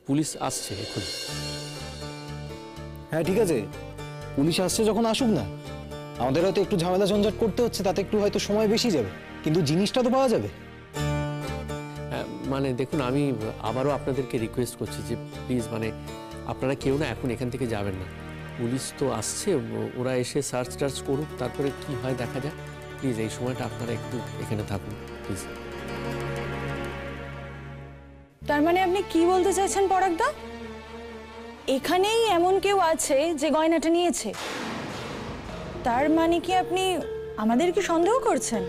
Police আসছে এখন। হ্যাঁ ঠিক আছে, পুলিশ আসছে যখন আসুক না। আমাদের হয়তো একটু ঝামেলা ঝঞ্ঝাট করতে হচ্ছে, তাতে একটু হয়তো সময় বেশি যাবে, কিন্তু জিনিসটা তো পাওয়া যাবে। মানে দেখুন, আমি আবারও আপনাদেরকে রিকোয়েস্ট করছি যে প্লিজ মানে আপনারা কেউ না এখন এখান থেকে যাবেন না। পুলিশ তো আসছে, ওরা এসে সার্চ টার্চ করুক, তারপরে কি হয় দেখা যাক। প্লিজ এই সময়টা আপনারা একটু এখানে থাকুন প্লিজ। তার মানে আপনি কি বলতে চাইছেন পরাগদা? এখানেই এমন কেউ আছে যে গয়নাটা নিয়েছে? তার মানে কি আপনি আমাদের কি সন্দেহ করছেন?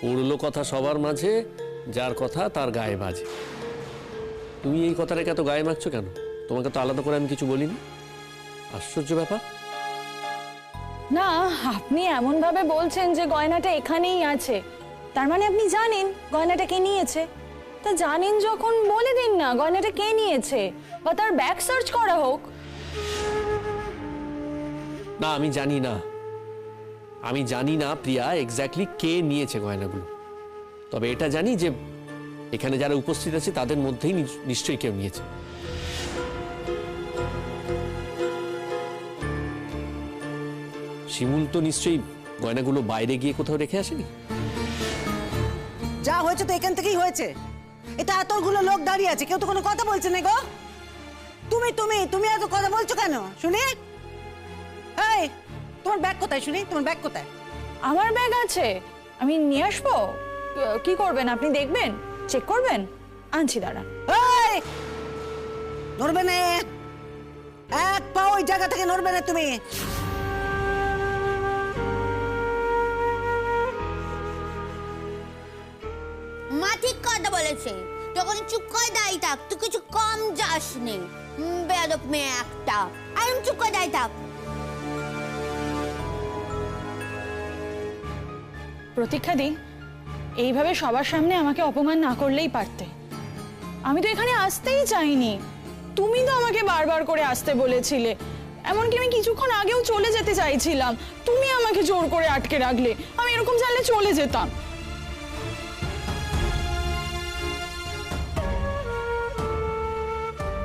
উড়লো কথা সবার মাঝে, যার কথা তার গায়ে বাজে। তুমি এই কথাটাকে এত গায়ে মাখছো কেন? তোমাকে তো আলাদা করে আমি কিছু বলিনি। আশ্চর্য ব্যাপার। না, আপনি এমন ভাবে বলছেন যে গয়নাটা এখানেই আছে, তার মানে আপনি জানেন গয়নাটা কে নিয়েছে। তা জানেন যখন বলে দিন না গয়নাটা কে নিয়েছে, বা তার ব্যাগ সার্চ করা হোক। না, আমি জানি না, আমি জানি না প্রিয়া এক্স্যাক্টলি কে নিয়েছে গয়নাগুলো। তবে এটা জানি যে এখানে যারা উপস্থিত আছে তাদের মধ্যেই নিশ্চয়ই কেউ নিয়েছে। শিমুল তো নিশ্চয়ই গয়নাগুলো বাইরে গিয়ে কোথাও রেখে আসেনি। যা হয়েছে তো এখান থেকেই হয়েছে। এটা এতগুলো লোক দাঁড়িয়ে আছে, কেউ তো কোনো কথা বলছে না গো। তুমি তুমি তুমি এত কথা বলছো কেন শুনি? এই তোমার ব্যাগ কোথায় শুনি? তোমার ব্যাগ কোথায়? আমার ব্যাগ আছে, আমি নিয়ে আসবো। কি করবেন আপনি? দেখবেন, চেক করবেন? আনছি, দাঁড়ান। এই নড়বে না, এক পা ওই জায়গা থেকে নড়বে না তুমি। মা ঠিক কথা বলেছে, যখন চুপ করে দাঁড়িয়ে থাক, তুই কিছু কম যাস নি। বেয়াদব মেয়ে একটা, আর চুপ করে দাঁড়িয়ে থাক। প্রতীক্ষা দি, এইভাবে সবার সামনে আমাকে অপমান না করলেই পারতে। আমি তো এখানে আসতেই চাইনি, তুমি তো আমাকে বারবার করে আসতে বলেছিলে। এমনকি আমি কিছুক্ষণ আগেও চলে যেতে চাইছিলাম, তুমি আমাকে জোর করে আটকে রাখলে। আমি এরকম চাইলে চলে যেতাম।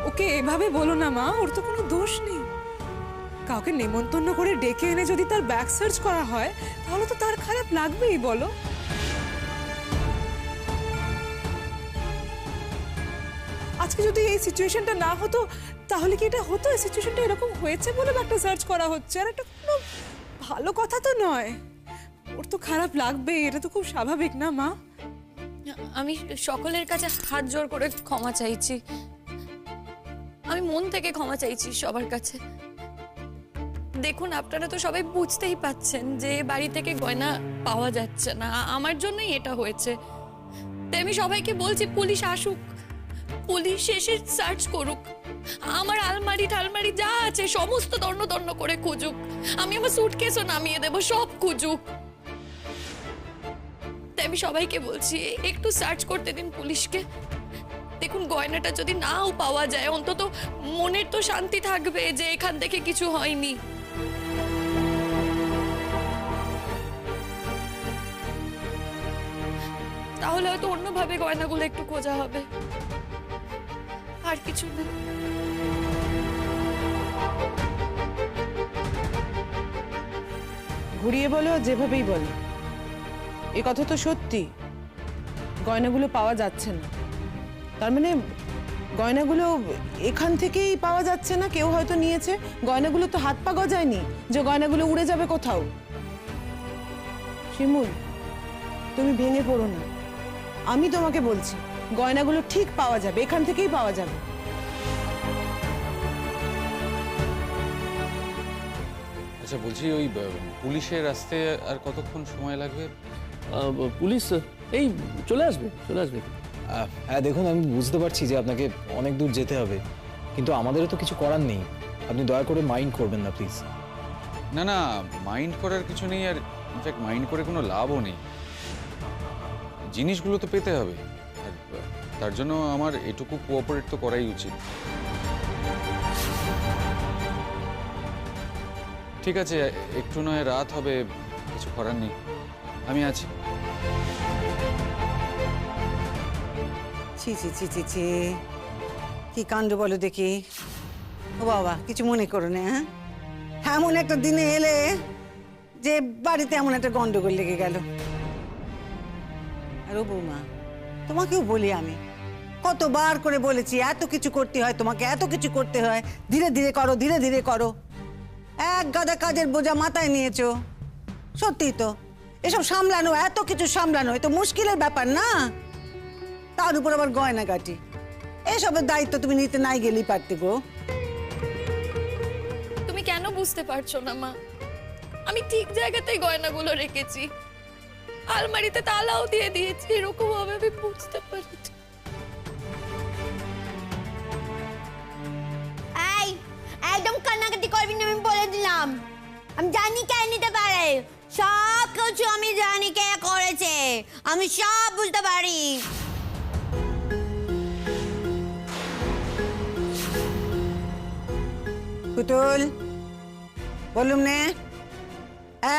ওকে এভাবে বলো না মা, ওর তো কোনো দোষ নেই। কাউকে নেমন্তন্ন করে ডেকে এনে যদি তার ব্যাগ সার্চ করা হয় তাহলে তো তার খারাপ লাগবেই, বলো। আজকে যদি এই সিচুয়েশনটা না হতো তাহলে কি এটা হতো? এই সিচুয়েশনটা এরকম হয়েছে বলে ব্যাগটা সার্চ করা হচ্ছে, আর এটা কোনো ভালো কথা তো নয়। ওর তো খারাপ লাগবেই, এটা তো খুব স্বাভাবিক না মা? আমি সকলের কাছে হাত জোড় করে ক্ষমা চাইছি, আমি মন থেকে ক্ষমা চাইছি সবার কাছে। দেখুন, আপনারা তো সবাই বুঝতেই পাচ্ছেন যে বাড়ি থেকে গয়না পাওয়া যাচ্ছে না, আমার জন্যই এটা হয়েছে। তাই আমি সবাইকে বলছি পুলিশ আসুক, পুলিশ এসে সার্চ করুক, আমার আলমারি টালমারি যা আছে সমস্ত দণ্ড দণ্ড করে খুঁজুক, আমি আমার সুটকেসও নামিয়ে দেবো, সব খুঁজুক। তাই আমি সবাইকে বলছি একটু সার্চ করতে দিন পুলিশকে। দেখুন, গয়নাটা যদি নাও পাওয়া যায় অন্তত মনের তো শান্তি থাকবে যে এখান থেকে কিছু হয়নি। তাহলে হয়তো অন্যভাবে গয়নাগুলো একটু খোঁজা হবে, আর কিছু না। ঘুরিয়ে বলো আর যেভাবেই বলো, এ কথা তো সত্যি, গয়নাগুলো পাওয়া যাচ্ছে না। তার মানে গয়নাগুলো এখান থেকেই পাওয়া যাচ্ছে না, কেউ হয়তো নিয়েছে। গয়নাগুলো তো হাত পা গজায়নি যে গয়নাগুলো উড়ে যাবে কোথাও। শিমুল, তুমি ভেঙে পড়ো না, আমি তোমাকে বলছি গয়নাগুলো ঠিক পাওয়া যাবে, এখান থেকেই পাওয়া যাবে। আচ্ছা বলছি, ওই পুলিশের আসতে আর কতক্ষণ সময় লাগবে? পুলিশ এই চলে আসবে, চলে আসবে। হ্যাঁ দেখুন, আমি বুঝতে পারছি যে আপনাকে অনেক দূর যেতে হবে, কিন্তু আমাদেরও তো কিছু করার নেই। আপনি দয়া করে মাইন্ড করবেন না প্লিজ। না না, মাইন্ড করার কিছু নেই, আর ইনফ্যাক্ট মাইন্ড করে কোনো লাভও নেই। জিনিসগুলো তো পেতে হবে, আর তার জন্য আমার এটুকু কোঅপারেট তো করাই উচিত। ঠিক আছে, একটু নয় রাত হবে, কিছু করার নেই, আমি আছি। ছি ছি ছি ছি ছি, কি কাণ্ড বলো দেখি। ও বাবা, কিছু মনে করো না, হ্যাঁ? এমন একটা দিনে এলে যে বাড়িতে এমন একটা গন্ডগোল লেগে গেল। আর ও বৌমা, তোমাকেও বলি আমি, কতবার করে বলেছি এত কিছু করতে হয়, তোমাকে এত কিছু করতে হয়, ধীরে ধীরে করো, ধীরে ধীরে করো। এক গাদা কাজের বোঝা মাথায় নিয়েছো। সত্যি তো, এসব সামলানো, এত কিছু সামলানো এ তো মুশকিলের ব্যাপার না। তার উপর আবার গয়নাগাটি, এসবের দায়িত্ব তুমি নিতে নাই গেলেই পারতে গো। তুমি কেন বুঝতে পারছো না মা? আমি ঠিক জায়গাতেই গয়নাগুলো রেখেছি, আলমারিতে তালাও দিয়ে দিয়েছি, এরকম ভাবে আমি বুঝতে পারি। এই, একদম কান্নাকাটি করবি না, আমি বলে দিলাম। আমি জানি কে নিতে পারে, সব কিছু আমি জানি কে করেছে, আমি সব বুঝতে পারি। পুতুল, বললুম নে,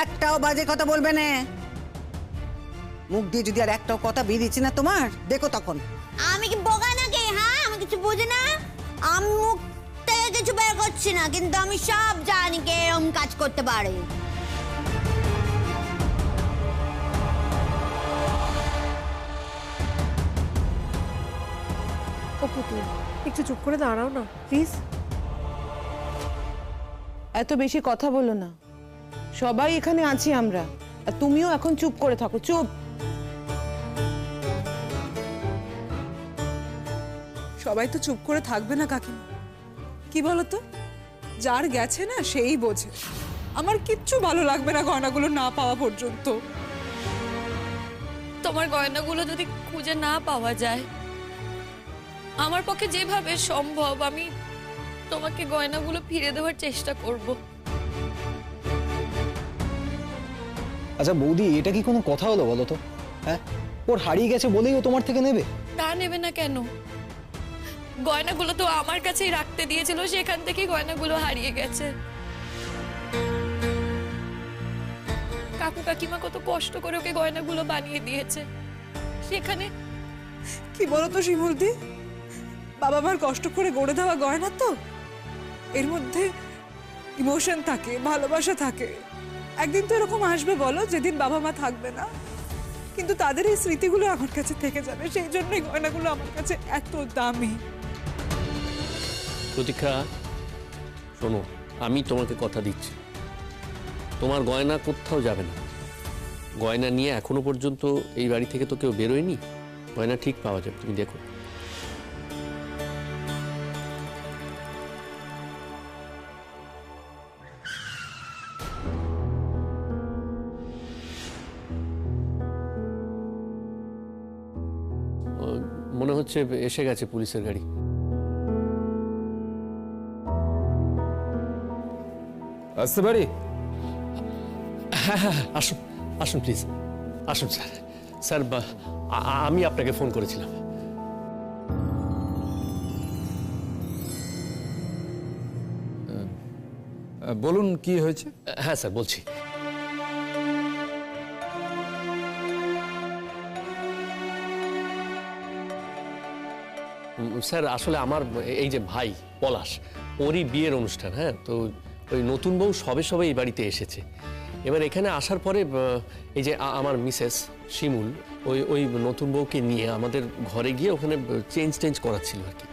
একটাও বাজে কথা বলবে না। মুখ দিয়ে যদি আর একটাও কথা বেরিয়েছে না তোমার, দেখো তখন। আমি কি বোকা নাকি? হ্যাঁ, আমি কিছু বুঝি না? আমি মুখ থেকে কিছু বের করছি না, কিন্তু আমি সব জানি কে এরকম কাজ করতে পারে। ও পুতুল, একটু চুপ করে দাঁড়াও না প্লিজ। এত বেশি কথা বলো না, সবাই এখানে আছি আমরা, আর তুমিও এখন চুপ করে থাকো, চুপ। সবাই তো চুপ করে থাকবে না কাকিমা, কি বলতো? যার গেছে না সেই বোঝে। আমার কিচ্ছু ভালো লাগবে না গয়নাগুলো না পাওয়া পর্যন্ত। তোমার গয়নাগুলো যদি খুঁজে না পাওয়া যায়, আমার পক্ষে যেভাবে সম্ভব আমি তোমাকে গয়নাগুলো ফিরে দেওয়ার চেষ্টা করব। আচ্ছা বৌদি, এটা কি কোনো কথা হলো বলো তো? হ্যাঁ, ওর হারিয়ে গেছে বলেই ও তোমার থেকে নেবে? তা নেবে না কেন? গয়নাগুলো তো আমার কাছেই রাখতে দিয়েছিল, সেখান থেকেই গয়নাগুলো হারিয়ে গেছে। কাকু কাকিমা কত কষ্ট করে ওকে গয়নাগুলো বানিয়ে দিয়েছে, সেখানে কি বলতো শিমুলদি, বাবা মার কষ্ট করে গড়ে দেওয়া গয়না তো, এর মধ্যে ইমোশন থাকে, ভালোবাসা থাকে। একদিন তো এরকম আসবে বলো, যেদিন বাবা মা থাকবে না, কিন্তু তাদের এই স্মৃতিগুলো আমার কাছে থেকে যাবে। সেই জন্যই গয়নাগুলো আমার কাছে এত দামি। প্রতীক্ষা, শোনো, আমি তোমাকে কথা দিচ্ছি, তোমার গয়না কোথাও যাবে না। গয়না নিয়ে এখনো পর্যন্ত এই বাড়ি থেকে তো কেউ বেরোয়নি। গয়না ঠিক পাওয়া যাবে, তুমি দেখো। মনে হচ্ছে এসে গেছে পুলিশের গাড়ি। আসতে পারি? হ্যাঁ হ্যাঁ, আসুন আসুন প্লিজ, আসুন স্যার। স্যার, আমি আপনাকে ফোন করেছিলাম। বলুন কি হয়েছে? হ্যাঁ স্যার, বলছি। স্যার, আসলে আমার এই যে ভাই পলাশ, ওরই বিয়ের অনুষ্ঠান। হ্যাঁ, তো ওই নতুন বউ সবে সবে এই বাড়িতে এসেছে। এবার এখানে আসার পরে এই যে আমার মিসেস শিমুল ওই নতুন বউকে নিয়ে আমাদের ঘরে গিয়ে ওখানে চেঞ্জ করাচ্ছিল আর কি।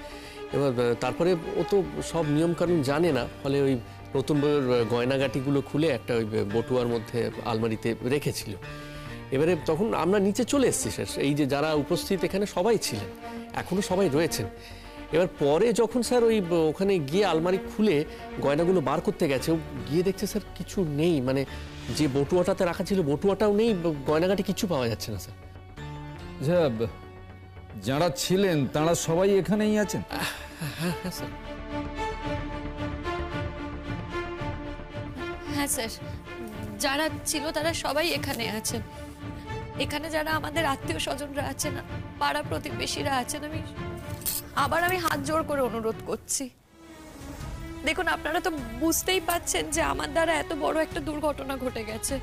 এবার তারপরে ও তো সব নিয়মকানুন জানে না, ফলে ওই নতুন বউয়ের গয়নাগাটিগুলো খুলে একটা ওই বটুয়ার মধ্যে আলমারিতে রেখেছিল। এবারে তখন আমরা নিচে চলে এসেছি স্যার, এই যে যারা উপস্থিত এখানে সবাই ছিলেন, এখনো সবাই রয়েছেন। এবার পরে যখন স্যার ওই ওখানে গিয়ে আলমারি খুলে গয়নাগুলো বার করতে গেছে, ও গিয়ে দেখছে স্যার কিছু নেই, মানে যে বটুয়াটাতে রাখা ছিল বটুয়াটাও নেই, গয়নাগাটি কিছু পাওয়া যাচ্ছে না স্যার। আচ্ছা, যারা ছিলেন তারা সবাই এখানেই আছেন? হ্যাঁ হ্যাঁ স্যার। হ্যাঁ স্যার, যারা ছিল তারা সবাই এখানে আছেন। এখানে যারা আমাদের আত্মীয় স্বজনরা আছেন, পাড়া প্রতিবেশীরা আছেন, আমি হাত জোড় করে অনুরোধ করছি, দেখুন আপনারা তো বুঝতেই পাচ্ছেন যে আমার দ্বারা এত বড় একটা দুর্ঘটনা ঘটে গেছে।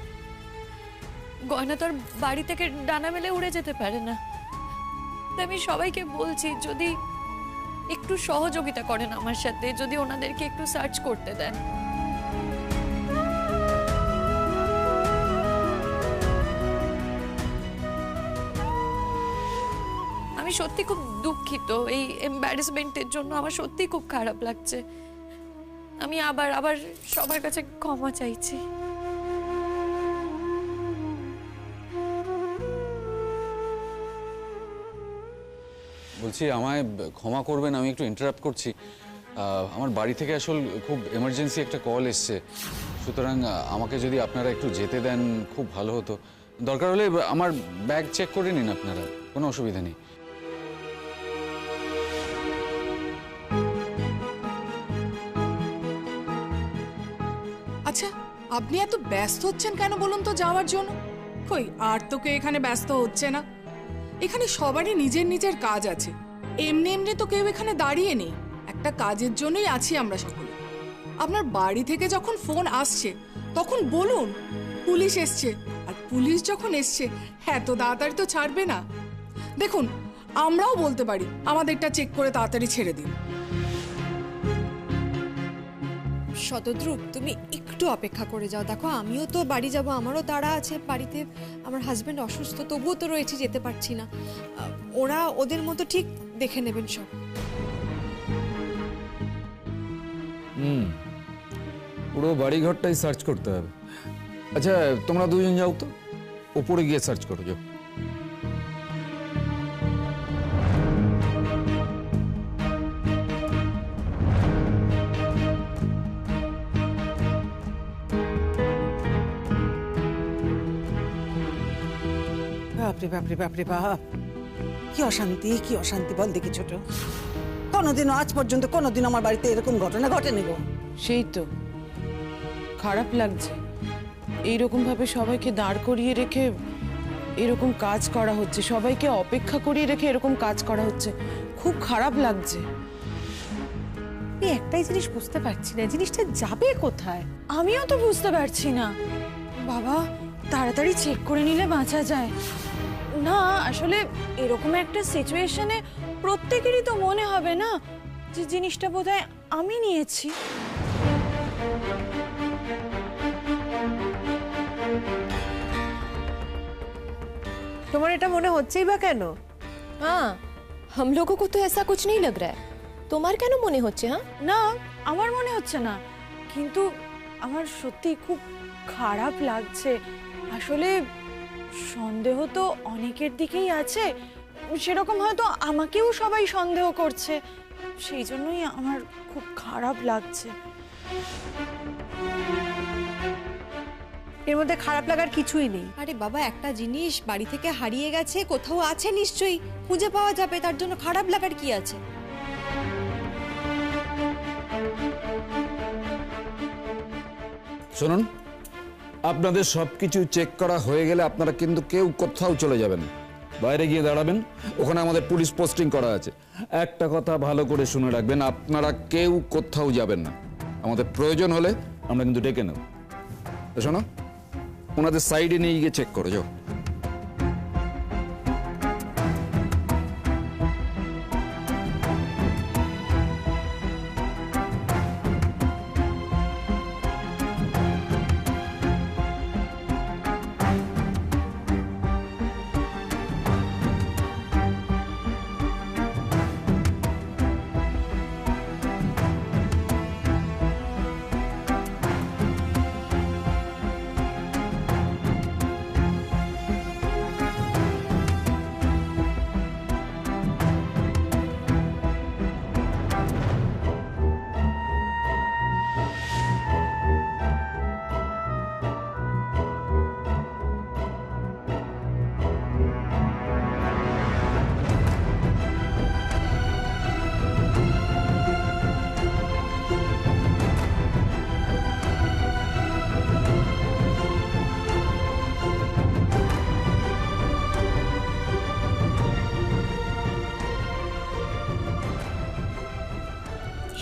গয়না তো আর বাড়ি থেকে ডানা মেলে উড়ে যেতে পারে না। তাই আমি সবাইকে বলছি যদি একটু সহযোগিতা করেন আমার সাথে, যদি ওনাদেরকে একটু সার্চ করতে দেন। আমি সত্যি খুব দুঃখিত, এই এম্বারেসমেন্টের জন্য আমার সত্যি খুব খারাপ লাগছে। আমি আবার সবার কাছে ক্ষমা চাইছি। বলছি আমায় ক্ষমা করবেন, আমি একটু ইন্টারাপ্ট করছি। আমার বাড়ি থেকে আসলে খুব এমার্জেন্সি একটা কল এসছে, সুতরাং আমাকে যদি আপনারা একটু যেতে দেন খুব ভালো হতো। দরকার হলে আমার ব্যাগ চেক করে নিন আপনারা, কোনো অসুবিধা নেই। আচ্ছা, আপনি এত ব্যস্ত হচ্ছেন কেন বলুন তো যাওয়ার জন্য? কই আর তো কেউ এখানে ব্যস্ত হচ্ছে না। এখানে সবারই নিজের নিজের কাজ আছে, এমনি এমনি তো কেউ এখানে দাঁড়িয়ে নেই। একটা কাজের জন্যই আছি আমরা সকলে। আপনার বাড়ি থেকে যখন ফোন আসছে তখন বলুন পুলিশ এসছে, আর পুলিশ যখন এসছে এত তাড়াতাড়ি তো ছাড়বে না। দেখুন, আমরাও বলতে পারি আমাদেরটা চেক করে তাড়াতাড়ি ছেড়ে দিন। শতদ্রু, তুমি একটু অপেক্ষা করে যাও। দেখো, আমিও তো বাড়ি যাব, আমারও তাড়া আছে বাড়িতে। আমার হাজবেন্ড অসুস্থ, তবুও তো রয়েছে, যেতে পারছি না। ওরা ওদের মতো ঠিক দেখে নেবেন সব। পুরো বাড়িঘরটাই সার্চ করতে হবে। আচ্ছা, তোমরা দুজন যাও তো, ওপরে গিয়ে সার্চ করো, যাও। বাপরে বাপরে বাপরে বাপ, কি অশান্তি, কি অশান্তি বল দেখি ছোট। কোনোদিনও আজ পর্যন্ত কোনোদিন আমার বাড়িতে এরকম ঘটনা ঘটেনি গো। সেই তো খারাপ লাগছে, এইরকম ভাবে সবাইকে দাঁড় করিয়ে রেখে এরকম কাজ করা হচ্ছে, সবাইকে অপেক্ষা করিয়ে রেখে এরকম কাজ করা হচ্ছে, খুব খারাপ লাগছে। একটাই জিনিস বুঝতে পারছি না, জিনিসটা যাবে কোথায়? আমিও তো বুঝতে পারছি না। বাবা, তাড়াতাড়ি চেক করে নিলে বাঁচা যায়। না, আসলে এরকম একটা সিচুয়েশনে প্রত্যেকেরই তো মনে হবে না যে জিনিসটা বোধহয় আমি নিয়েছি। তোমার এটা মনে হচ্ছেই বা কেন? हाँ, हम लोगों को तो ऐसा कुछ नहीं लग रहा है। তোমার কেন মনে হচ্ছে? হ্যাঁ, না, আমার মনে হচ্ছে না, কিন্তু আমার সত্যি খুব খারাপ লাগছে। আসলে সন্দেহ তো অনেকের দিকেই আছে, সেরকম হয়তো আমাকেও সবাই সন্দেহ করছে, সেই জন্যই আমার খুব খারাপ লাগছে। এর মধ্যে খারাপ লাগার কিছুই নেই। আরে বাবা, একটা জিনিস বাড়ি থেকে হারিয়ে গেছে, কোথাও আছে নিশ্চয়ই, খুঁজে পাওয়া যাবে, তার জন্য খারাপ লাগার কি আছে? শুনুন, আপনাদের সবকিছু চেক করা হয়ে গেলে আপনারা কিন্তু কেউ কোথাও চলে যাবেন, বাইরে গিয়ে দাঁড়াবেন। ওখানে আমাদের পুলিশ পোস্টিং করা আছে। একটা কথা ভালো করে শুনে রাখবেন, আপনারা কেউ কোথাও যাবেন না। আমাদের প্রয়োজন হলে আমরা কিন্তু ডেকে নেব। তো শোনো, ওনাদের সাইডে নিয়ে গিয়ে চেক করো, যাও।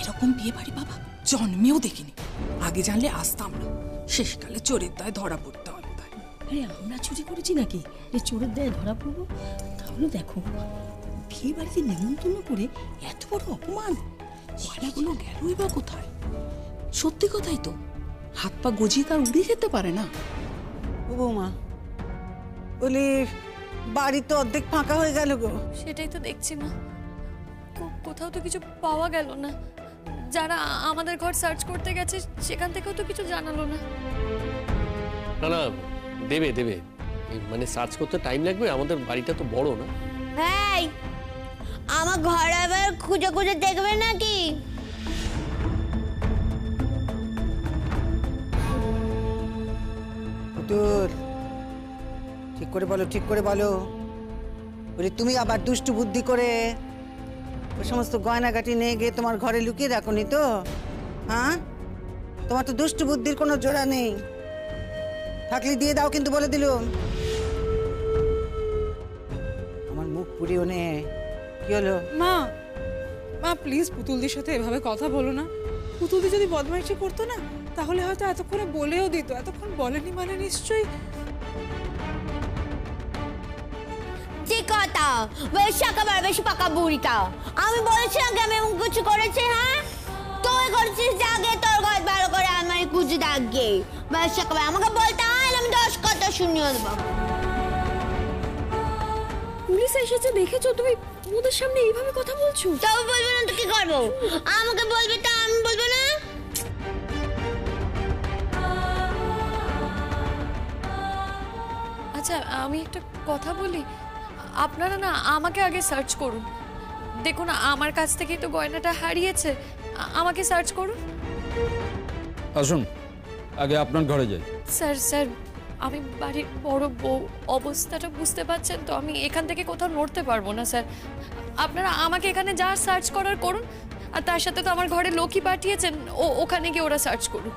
এরকম বিয়ে বাড়ি বাবা জন্মেও দেখিনি। আগে জানলে আসতাম না, শেষকালে চোরের দায় ধরা পড়তে হবে। আরে আমরা চুরি করেছি নাকি যে চোরের দায়ে ধরা পড়বো? তাহলে দেখো, বিয়ে বাড়িতে নেমন্তন্ন করে এত বড় অপমান, গয়নাগুলো গেলই বা কোথায়? সত্যি কথাই তো, হাত পা গজিয়ে তার উড়ে যেতে পারে না। ও বৌমা, বলি বাড়ি তো অর্ধেক ফাঁকা হয়ে গেল গো। সেটাই তো দেখছি মা, কোথাও তো কিছু পাওয়া গেল না। যারা আমাদের ঘর সার্চ করতে গেছে সেখান থেকেও তো কিছু জানালো না। না না, দেবে দেবে, মানে সার্চ করতে টাইম লাগবে, আমাদের বাড়িটা তো বড় না। এই, আমার ঘর আবার খুঁজে খুঁজে দেখবে নাকি? পুতুল, ঠিক করে বলো, ঠিক করে বলো। বলি তুমি আবার দুষ্টু বুদ্ধি করে ওই সমস্ত গয়নাগাটি নিয়ে গিয়ে তোমার ঘরে লুকিয়ে রাখোনি তো? হ্যাঁ, তোমার তো দুষ্টু বুদ্ধির কোনো জোড়া নেই। থাকলে দিয়ে দাও, কিন্তু বলে দিলুম। আমার মুখ পুড়িও নে। কি হলো? মা, মা প্লিজ পুতুলদির সাথে এভাবে কথা বলো না। পুতুলদি যদি বদমাইশি করতো না, তাহলে হয়তো এতক্ষণে বলেও দিত। এতক্ষণ বলেনি মানে নিশ্চয়ই। ঠিক কথা, বেশ একেবারে বেশি পাকা বুড়িটা। আমি বলেছি আগে আমি এমন কিছু করেছি? হ্যাঁ, তুই করেছিস যে আগে তোর ঘর ভালো করে আমার খুঁজে দেখে। বেশ একেবারে আমাকে বলতে হয়, আমি 10 কথা শুনিয়ে দেবো। পুলিশ এসেছে দেখেছো তুমি? ওদের সামনে এইভাবে কথা বলছো? তবে বলবে না তো কি করবো? আমাকে বলবে তা আমি বলবো না? আচ্ছা, আমি একটা কথা বলি, আপনারা না আমাকে আগে সার্চ করুন। দেখুন, আমার কাছ থেকেই তো গয়নাটা হারিয়েছে, আমাকে সার্চ করুন। আসুন, আগে আপনার ঘরে যাই। স্যার স্যার, আমি বাড়ির বড় বউ, অবস্থাটা বুঝতে পারছেন তো, আমি এখান থেকে কোথাও নড়তে পারবো না স্যার। আপনারা আমাকে এখানে যা সার্চ করার করুন, আর তার সাথে তো আমার ঘরে লোকই পাঠিয়েছেন, ওখানে গিয়ে ওরা সার্চ করুক।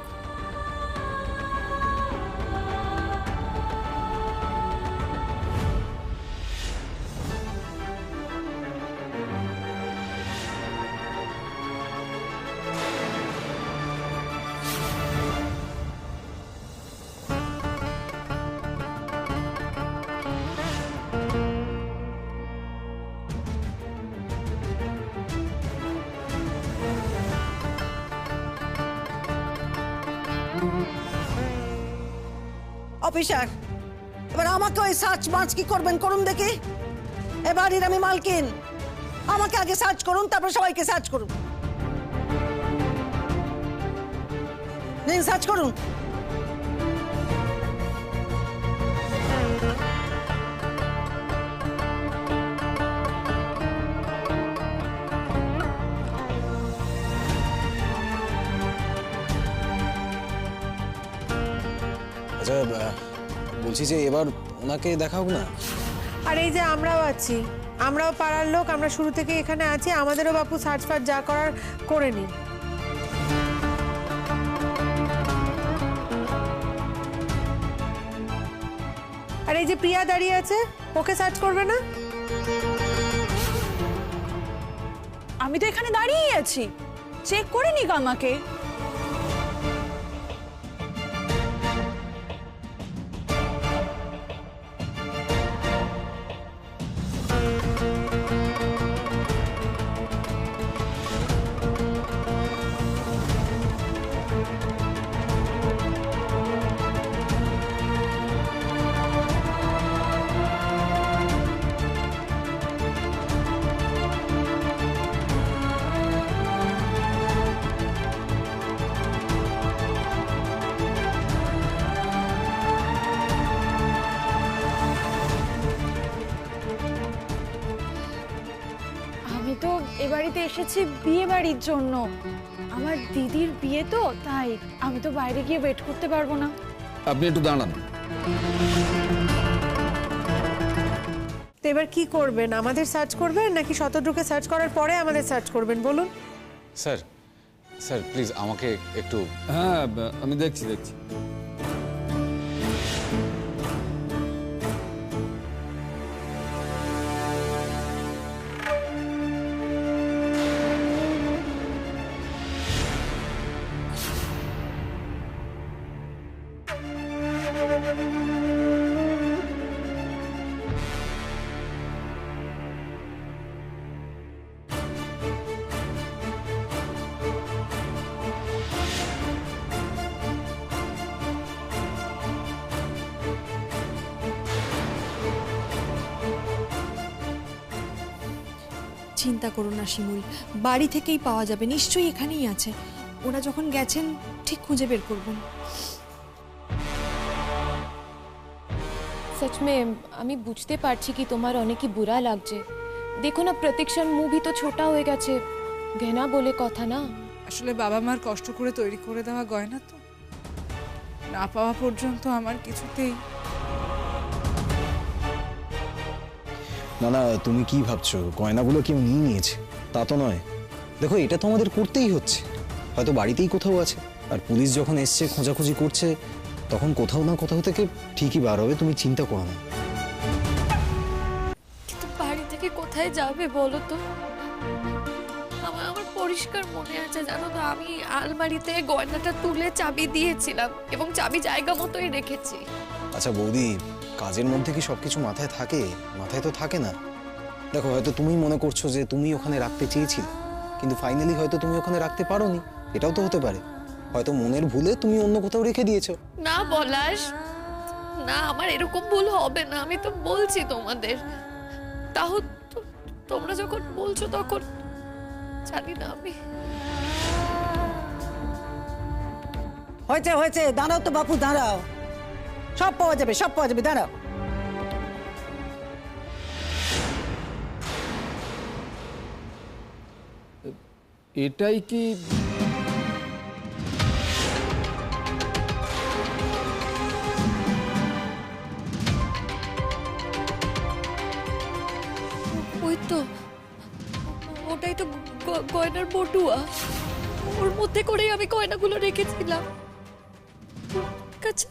অফিসার, এবার আমাকে ওই সার্চ মার্চ কি করবেন করুন দেখি। এ বাড়ির আমি মালকিন, আমাকে আগে সার্চ করুন, তারপর সবাইকে সার্চ করুন। নিন, সার্চ করুন। আচ্ছা, বলছি যে এবার ওনাকে দেখাও না। আর এই যে আমরাও আছি, আমরাও পাড়ার লোক, আমরা শুরু থেকে এখানে আছি, আমাদেরও বাপু সার্চ ফার্চ যা করার করে নিন। আর এই যে প্রিয়া দাঁড়িয়ে আছে, ওকে সার্চ করবে না? আমি তো এখানে দাঁড়িয়েই আছি, চেক করে নিক আমাকে। আমি তো এ বাড়িতে এসেছি বিয়ে বাড়ির জন্য, আমার দিদির বিয়ে তো, তাই আমি তো বাইরে গিয়ে ওয়েট করতে পারবো না। আপনি একটু দাঁড়ান। তো এবার কি করবেন? আমাদের সার্চ করবেন নাকি শতদ্রুকে সার্চ করার পরে আমাদের সার্চ করবেন বলুন? স্যার, স্যার প্লিজ আমাকে একটু। হ্যাঁ, আমি দেখছি দেখছি। চিন্তা করো না শিমুল, বাড়ি থেকেই পাওয়া যাবে, নিশ্চয়ই এখানেই আছে। ওরা যখন গেছেন ঠিক খুঁজে বের করবেন। सच में আমি বুঝতে পারছি কি তোমার অনেকই বুড়া লাগছে। দেখো না প্রতীক্ষার মুভ भी तो छोटा হয়ে গেছে, গহনা বলে কথা না। আসলে বাবা মার কষ্ট করে তৈরি করে দেওয়া গয়না তো না পাওয়া পর্যন্ত আমার কিছুতেই। না না, তুমি কি ভাবছো গয়নাগুলো কেউ নিয়ে নিয়েছে? তা তো নয়। দেখো, এটা তো আমাদের করতেই হচ্ছে, হয়তো বাড়িতেই কোথাও আছে। আর পুলিশ যখন এসছে খোঁজাখুঁজি করছে, তখন কোথাও না কোথাও থেকে ঠিকই বার হবে, তুমি চিন্তা করো না। কিন্তু বাড়ি থেকে কোথায় যাবে বলো তো? আমার পরিষ্কার মনে আছে, জানো তো, আমি আলমারিতে গয়নাটা তুলে চাবি দিয়েছিলাম এবং চাবি জায়গা মতোই রেখেছি। আচ্ছা বৌদি, কাজের মধ্যে কি সবকিছু মাথায় থাকে? মাথায় তো থাকে না। দেখো, হয়তো তুমি মনে করছো যে তুমি ওখানে রাখতে চেয়েছিলে, কিন্তু ফাইনালি হয়তো তুমি ওখানে রাখতে পারোনি, এটাও তো হতে পারে। হয়তো মনের ভুলে তুমি অন্য কোথাও রেখে দিয়েছো। না পলাশ, না, আমার এরকম ভুল হবে না, আমি তো বলছি তোমাদের। তাও তোমরা যখন বলছো তখন জানি না আমি। হয়েছে হয়েছে, দাঁড়াও তো বাপু, দাঁড়াও, সব পাওয়া যাবে, সব পাওয়া যাবে, দাঁড়াও। এটাই কি ওই তো, ওটাই তো গয়নার বটুয়া, ওর মধ্যে করেই আমি গয়নাগুলো রেখেছিলাম। ঠিক আছে।